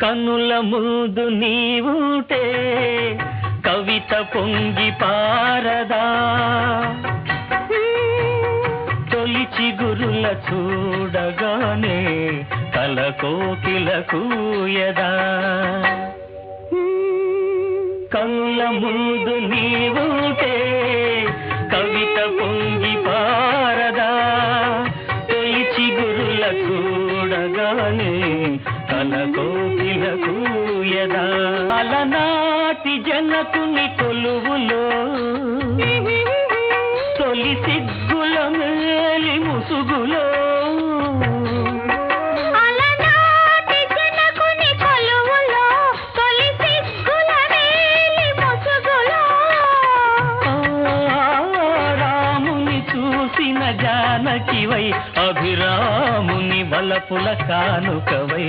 కనుల ముందు నీవుంటే కవిత పొంగి పారదా, తొలి చిగురుల చూడగానే కలకోకిల కూయదా. కనుల ముందు నీవుంటే కవిత పొంగి పారదా, తొలి చిగురుల చూడగానే కలకోకిల కూయదా. అలనాటి జనకుని కొలువులో తొలి సిగ్గుల మేలి ముసుగులో, జానకివై అభిరాముని వలపుల కానుకవై